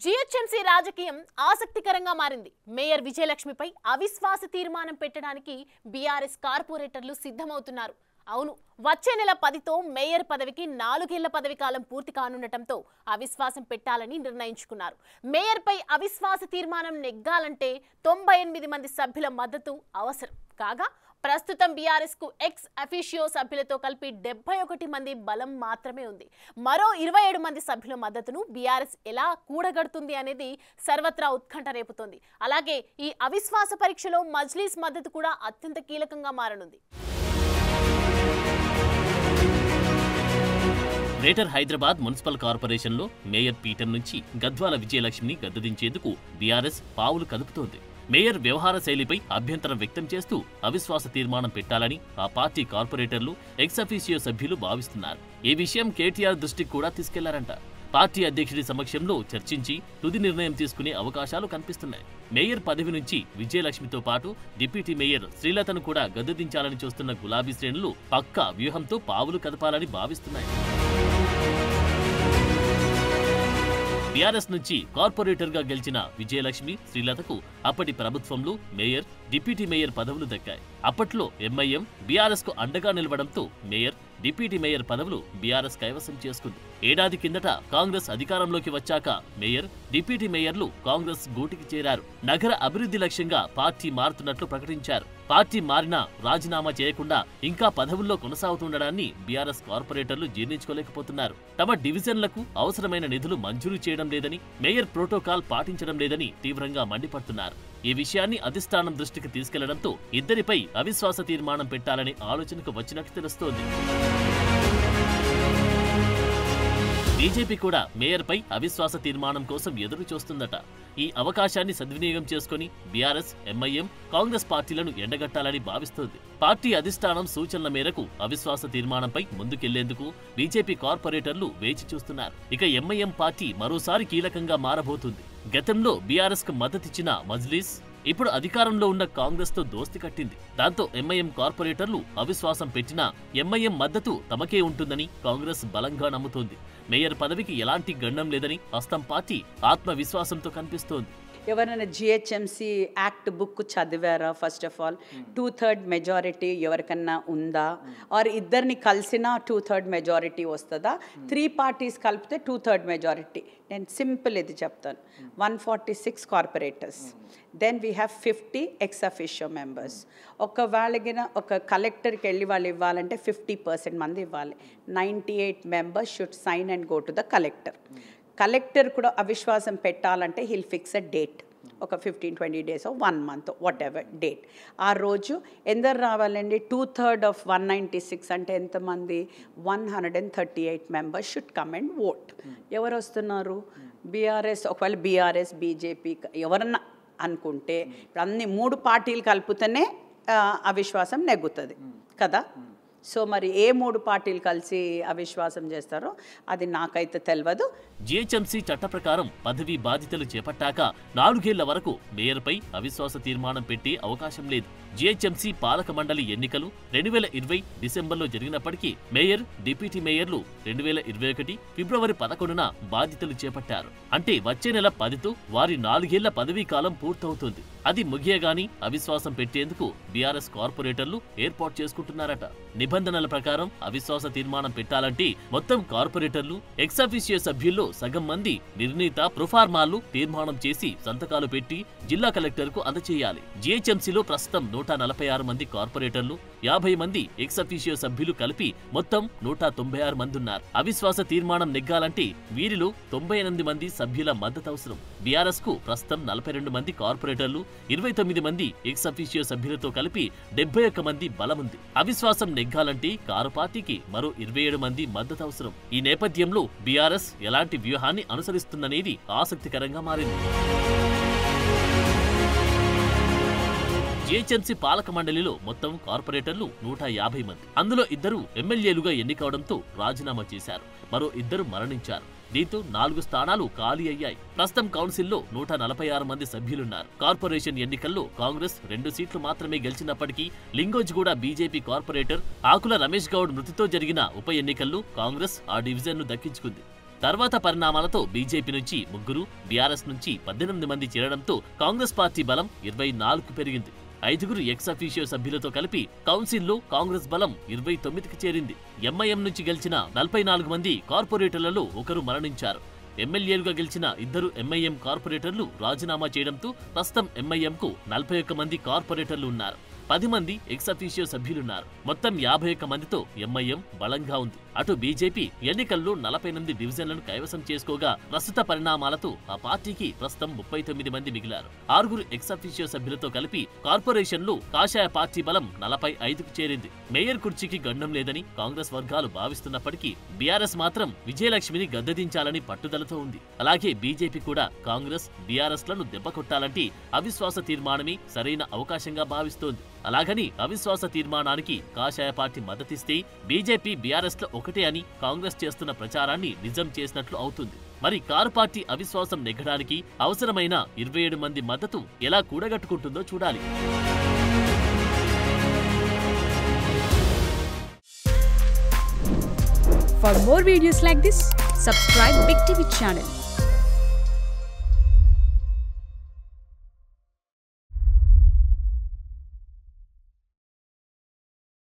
GHMC రాజకీయం ఆసక్తికరంగా మారింది. మేయర్ విజయలక్ష్మిపై అవిశ్వాస తీర్మానం పెట్టడానికి బీఆర్ఎస్ కార్పొరేటర్లు సిద్ధమవుతున్నారు. అవును, వచ్చే నెల 10తో మేయర్ పదవికి 4 ఏళ్ల పదవి కాలం పూర్తి కానుండటంతో అవిశ్వాసం పెట్టాలని నిర్ణయించుకున్నారు. మేయర్పై అవిశ్వాస తీర్మానం నెగ్గాలంటే 98 మంది సభ్యుల మద్దతు అవసరం కాగా, ప్రస్తుతం బీఆర్ఎస్ కు ఎక్స్ అఫీషియో సభ్యులతో కలిపి 71 మంది బలం మాత్రమే ఉంది. మరో 27 మంది సభ్యుల మద్దతును బీఆర్ఎస్ ఎలా కూడగడుతుంది అనేది సర్వత్రా ఉత్కంఠ రేపుతోంది. అలాగే ఈ అవిశ్వాస పరీక్షలో మజ్లీస్ మద్దతు కూడా అత్యంత కీలకంగా మారనుంది. గ్రేటర్ హైదరాబాద్ మున్సిపల్ కార్పొరేషన్లో మేయర్ పీఠం నుంచి గద్వాల విజయలక్ష్మిని గద్దెదించేందుకు బీఆర్ఎస్ పావులు కదుపుతోంది. మేయర్ వ్యవహార శైలిపై అభ్యంతరం వ్యక్తం చేస్తూ అవిశ్వాస తీర్మానం పెట్టాలని ఆ పార్టీ కార్పొరేటర్లు ఎక్స్ అఫీషియో సభ్యులు భావిస్తున్నారు. ఈ విషయం కేటీఆర్ దృష్టికి కూడా తీసుకెళ్లారంట. పార్టీ అధ్యక్షుడి సమక్షంలో చర్చించి తుది నిర్ణయం తీసుకునే అవకాశాలు కనిపిస్తున్నాయి. మేయర్ పదవి నుంచి విజయలక్ష్మితో పాటు డిప్యూటీ మేయర్ శ్రీలతను కూడా గద్దెదించాలని చూస్తున్న గులాబీ శ్రేణులు పక్కా వ్యూహంతో పావులు కదపాలని భావిస్తున్నాయి. బీఆర్ఎస్ నుంచి కార్పొరేటర్ గా గెలిచిన విజయలక్ష్మి, శ్రీలతకు అప్పటి ప్రభుత్వంలో మేయర్, డిప్యూటీ మేయర్ పదవులు దక్కాయి. అప్పట్లో ఎంఐఎం బీఆర్ఎస్ కు అండగా నిలవడంతో మేయర్, డిప్యూటీ మేయర్ పదవులు బీఆర్ఎస్ కైవసం చేసుకుంది. ఏడాది కిందట కాంగ్రెస్ అధికారంలోకి వచ్చాక మేయర్, డిప్యూటీ మేయర్లు కాంగ్రెస్ గూటికి చేరారు. నగర అభివృద్ధి లక్ష్యంగా పార్టీ మారుతున్నట్లు ప్రకటించారు. పార్టీ మారినా రాజీనామా చేయకుండా ఇంకా పదవుల్లో కొనసాగుతుండడాన్ని బీఆర్ఎస్ కార్పొరేటర్లు జీర్ణించుకోలేకపోతున్నారు. తమ డివిజన్లకు అవసరమైన నిధులు మంజూరు చేయడం లేదని, మేయర్ ప్రోటోకాల్ పాటించడం లేదని తీవ్రంగా మండిపడుతున్నారు. ఈ విషయాన్ని అధిష్టానం దృష్టికి తీసుకెళ్లడంతో ఇద్దరిపై అవిశ్వాస తీర్మానం పెట్టాలనే ఆలోచనకు వచ్చినట్టు తెలుస్తోంది. బీజేపీ కూడా మేయర్పై అవిశ్వాస తీర్మానం కోసం ఎదురు చూస్తుందట. ఈ అవకాశాన్ని సద్వినియోగం చేసుకుని బీఆర్ఎస్, ఎంఐఎం, కాంగ్రెస్ పార్టీలను ఎండగట్టాలని భావిస్తోంది. పార్టీ అధిష్టానం సూచనల మేరకు అవిశ్వాస తీర్మానంపై ముందుకెళ్లేందుకు బీజేపీ కార్పొరేటర్లు వేచి చూస్తున్నారు. ఇక ఎంఐఎం పార్టీ మరోసారి కీలకంగా మారబోతుంది. గతంలో బీఆర్ఎస్ కు మద్దతిచ్చిన మజ్లీస్ ఇప్పుడు అధికారంలో ఉన్న కాంగ్రెస్ తో దోస్తి కట్టింది. దాంతో ఎంఐఎం కార్పొరేటర్లు అవిశ్వాసం పెట్టినా ఎంఐఎం మద్దతు తమకే ఉంటుందని కాంగ్రెస్ బలంగా నమ్ముతోంది. మేయర్ పదవికి ఎలాంటి గండం లేదని హస్తం పార్టీ ఆత్మవిశ్వాసంతో కనిపిస్తోంది. ఎవరైనా జిహెచ్ఎంసీ యాక్ట్ బుక్ చదివారా? ఫస్ట్ ఆఫ్ ఆల్ 2/3 మెజారిటీ ఎవరికన్నా ఉందా? ఆర్ ఇద్దరిని కలిసినా 2/3 మెజారిటీ వస్తుందా? 3 పార్టీస్ కలిపితే 2/3 మెజారిటీ. నేను సింపుల్ ఇది చెప్తాను. 146 corporators, then we have 50 ex officio members. ఒకవేళ ఒక కలెక్టర్కి వెళ్ళి వాళ్ళు ఇవ్వాలంటే 50% మంది ఇవ్వాలి. 98 members should sign and go to the collector. Collector కూడా అవిశ్వాసం పెట్టాలంటే హీల్ ఫిక్స్ అ డేట్, ఒక 15-20 days, 1 month, whatever date. ఆ రోజు ఎందరు రావాలండి? 2/3 ఆఫ్ 196 అంటే ఎంతమంది? 138 members should come and vote. ఎవరు వస్తున్నారు? బీఆర్ఎస్. ఒకవేళ బీఆర్ఎస్, బీజేపీ ఎవరన్నా అనుకుంటే ఇప్పుడు అన్ని 3 పార్టీలు కలుపుతూనే అవిశ్వాసం నెగ్గుతుంది కదా. సో మరి ఏ 3 పార్టీలు కలిసి అవిశ్వాసం చేస్తారో అది నాకైతే తెలియదు. జీహెచ్ఎంసీ చట్ట ప్రకారం పదవి బాధ్యతలు చేపట్టాక 4 ఏళ్ల వరకు మేయర్పై అవిశ్వాస తీర్మానం పెట్టే అవకాశం లేదు. జీహెచ్ఎంసీ పాలక మండలి ఎన్నికలు 2020 డిసెంబర్లో జరిగినప్పటికీ మేయర్, డిప్యూటీ మేయర్లు 2021 ఫిబ్రవరి 11న బాధ్యతలు చేపట్టారు. అంటే వచ్చే నెల 10తో వారి 4 ఏళ్ల పదవీ కాలం పూర్తవుతుంది. అది ముగియగాని అవిశ్వాసం పెట్టేందుకు బీఆర్ఎస్ కార్పొరేటర్లు ఏర్పాటు చేసుకుంటున్నారట. నిబంధనల ప్రకారం అవిశ్వాస తీర్మానం పెట్టాలంటే మొత్తం కార్పొరేటర్లు, ఎక్స్ అఫీషియో సభ్యుల్లో సగం మంది నిర్ణీత ప్రొఫార్మాలు తీర్మానం చేసి సంతకాలు పెట్టి జిల్లా కలెక్టర్ కు అందజేయాలి. జీహెచ్ఎంసీలో ప్రస్తుతం 146 మంది కార్పొరేటర్లు, 50 మంది ఎక్స్ అఫీషియో సభ్యులు కలిపి మొత్తం 196 మంది ఉన్నారు. అవిశ్వాస తీర్మానం నెగ్గాలంటే వీరిలో 98 మంది సభ్యుల మద్దతు అవసరం. బీఆర్ఎస్ కు ప్రస్తుతం 42 మంది కార్పొరేటర్లు, 29 మంది ఎక్స్ అఫీషియో సభ్యులతో కలిపి 71 మంది బలముంది. అవిశ్వాసం నెగ్గాలంటే కారు పార్టీకి మరో 27 మంది మద్దతు అవసరం. ఈ నేపథ్యంలో బీఆర్ఎస్ ఎలాంటి వ్యూహాన్ని అనుసరిస్తుందనేది ఆసక్తికరంగా మారింది. జీహెచ్ఎంసీ పాలక మండలిలో మొత్తం కార్పొరేటర్లు 150 మంది. అందులో 2 ఎమ్మెల్యేలుగా ఎన్నికవడంతో రాజీనామా చేశారు. మరో 2 మరణించారు. దీంతో 4 స్థానాలు ఖాళీ అయ్యాయి. ప్రస్తుతం కౌన్సిల్లో 146 మంది సభ్యులున్నారు. కార్పొరేషన్ ఎన్నికల్లో కాంగ్రెస్ 2 సీట్లు మాత్రమే గెలిచినప్పటికీ లింగోజ్గూడ బీజేపీ కార్పొరేటర్ ఆకుల రమేష్ గౌడ్ మృతితో జరిగిన ఉప ఎన్నికల్లో కాంగ్రెస్ ఆ డివిజన్ను దక్కించుకుంది. తర్వాత పరిణామాలతో బీజేపీ నుంచి 3, బీఆర్ఎస్ నుంచి 18 మంది చేరడంతో కాంగ్రెస్ పార్టీ బలం 24కు పెరిగింది. 5 ఎక్స్ అఫీషియో సభ్యులతో కలిపి కౌన్సిల్లో కాంగ్రెస్ బలం 29కి చేరింది. ఎంఐఎం నుంచి గెలిచిన 44 మంది కార్పొరేటర్లలో ఒకరు మరణించారు. ఎమ్మెల్యేలుగా గెలిచిన 2 ఎంఐఎం కార్పొరేటర్లు రాజీనామా చేయడంతో ప్రస్తుతం ఎంఐఎంకు 41 మంది కార్పొరేటర్లు ఉన్నారు. 10 మంది ఎక్స్ అఫీషియో సభ్యులున్నారు. మొత్తం 51 మందితో ఎంఐఎం బలంగా ఉంది. అటు బీజేపీ ఎన్నికల్లో 48 డివిజన్లను కైవసం చేసుకోగా ప్రస్తుత పరిణామాలతో ఆ పార్టీకి ప్రస్తుతం 39 మంది మిగిలారు. 6 ఎక్స్ అఫీషియో సభ్యులతో కలిపి కార్పొరేషన్లు కాషాయ పార్టీ బలం 45కు చేరింది. మేయర్ కుర్చీకి గండం లేదని కాంగ్రెస్ వర్గాలు భావిస్తున్నప్పటికీ బీఆర్ఎస్ మాత్రం విజయలక్ష్మిని గద్దెదించాలని పట్టుదలతో ఉంది. అలాగే బీజేపీ కూడా కాంగ్రెస్ బీఆర్ఎస్ లను దెబ్బకొట్టాలంటే అవిశ్వాస తీర్మానమే సరైన అవకాశంగా భావిస్తోంది. అలాగని అవిశ్వాస తీర్మానానికి కాషాయ పార్టీ మద్దతిస్తే బీజేపీ బీఆర్ఎస్ లో ఒకటే అని కాంగ్రెస్ చేస్తున్న ప్రచారాన్ని నిజం చేసినట్లు అవుతుంది. మరి కారు పార్టీ అవిశ్వాసం నెగ్గడానికి అవసరమైన 27 మంది మద్దతు ఎలా కూడగట్టుకుంటుందో చూడాలి. For more videos like this, subscribe Big TV channel.